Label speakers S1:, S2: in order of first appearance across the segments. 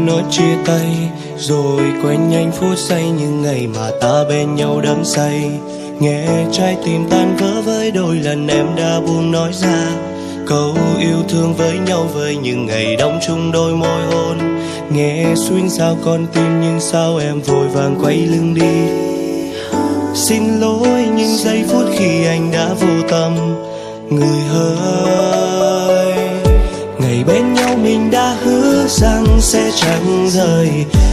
S1: buồn nói chia tay, rồi quên nhanh phút giây những ngày mà ta bên nhau đắm say. Nghe trái tim tan vỡ với đôi lần em đã buông nói ra câu yêu thương với nhau, với những ngày đong chung đôi môi hôn. Nghe xuyên sao con tim nhưng sao em vội vàng quay lưng đi. Xin lỗi những giây phút khi anh đã vô tâm người hỡi. Ngày bên nhau mình đã hứa rằng sẽ chẳng rời,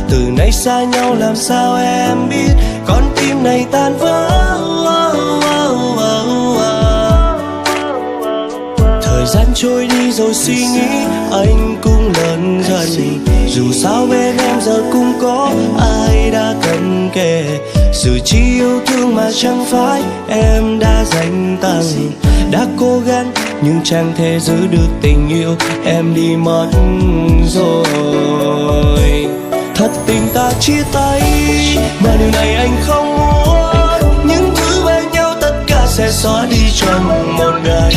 S1: từ nay xa nhau làm sao em biết con tim này tan vỡ. Thời gian trôi đi rồi suy nghĩ anh cũng lớn dần, dù sao bên em giờ cũng có ai đã cần kề. Sự chỉ yêu thương mà chẳng phải em đã dành tặng, đã cố gắng nhưng chẳng thể giữ được tình yêu em đi mất rồi. Thật tình ta chia tay mà điều này anh không muốn, những thứ bên nhau tất cả sẽ xóa đi trong một ngày.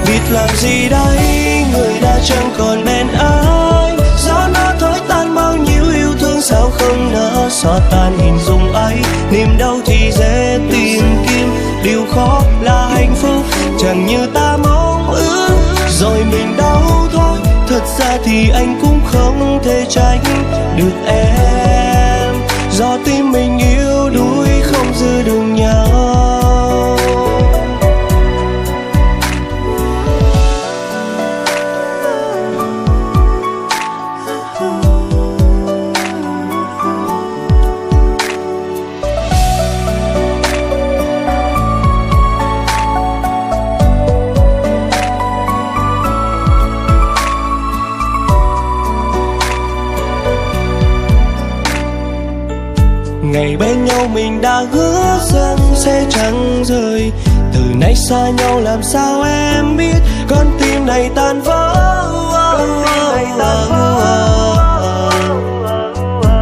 S1: Biết làm gì đây, người đã chẳng còn bên ai, gió nó thổi tan bao nhiêu yêu thương sao không nỡ xóa tan hình dung ấy. Niềm đau thì dễ tìm kiếm, điều khó là hạnh phúc chẳng như ta mong ước, rồi mình đau thôi. Thật ra thì anh cũng không thể tránh được em, do tim mình yếu đuối không giữ được nhau. Ngày bên nhau mình đã hứa rằng sẽ chẳng rời, từ nay xa nhau làm sao em biết con tim này tan vỡ.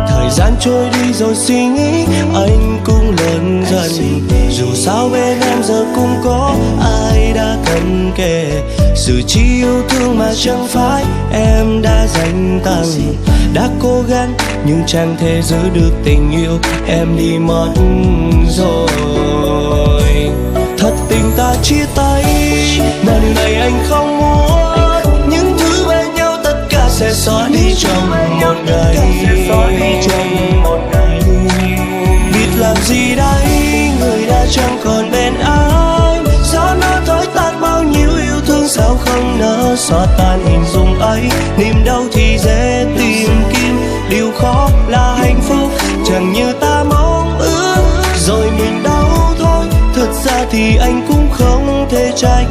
S1: Thời gian trôi đi rồi suy nghĩ anh cũng lớn dần, dù sao bên em giờ cũng có ai đã cần kề. Sự chỉ yêu thương mà chẳng phải em đã dành tặng, đã cố gắng nhưng chẳng thể giữ được tình yêu em đi mất rồi. Thật tình ta chia tay mà điều này anh không muốn, những thứ bên nhau tất cả sẽ xóa đi trong một ngày. Biết làm gì đây, người đã chẳng còn bên ai, gió nó thổi tan bao nhiêu yêu thương sao không nỡ xóa tan hình dung ấy. Niềm đau thì dễ tìm kiếm, điều khó là hạnh phúc chẳng như ta mong ước, rồi mình đau thôi. Thật ra thì anh cũng không thể tránh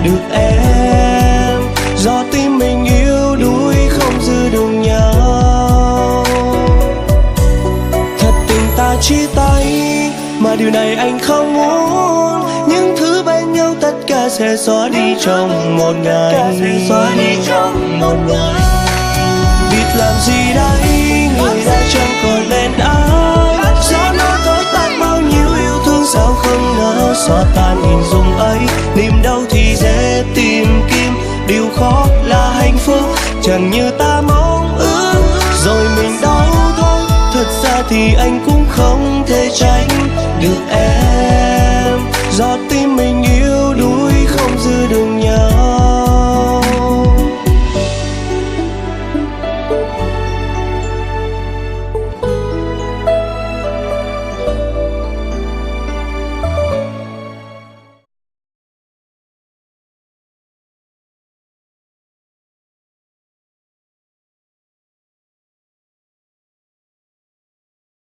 S1: được em, do tim mình yếu đuối không giữ được nhau. Thật tình ta chia tay mà điều này anh không muốn, những thứ bên nhau tất cả sẽ xóa đi trong một ngày. Biết làm gì đây, người đã chẳng còn bên ai, gió nó thổi tan bao nhiêu yêu thương sao không nỡ xóa tan hình dung ấy. Niềm đau thì dễ tìm kiếm, điều khó là hạnh phúc chẳng như ta mong ước, rồi mình đau thôi. Thật ra thì anh cũng không thể tránh được em, do tim mình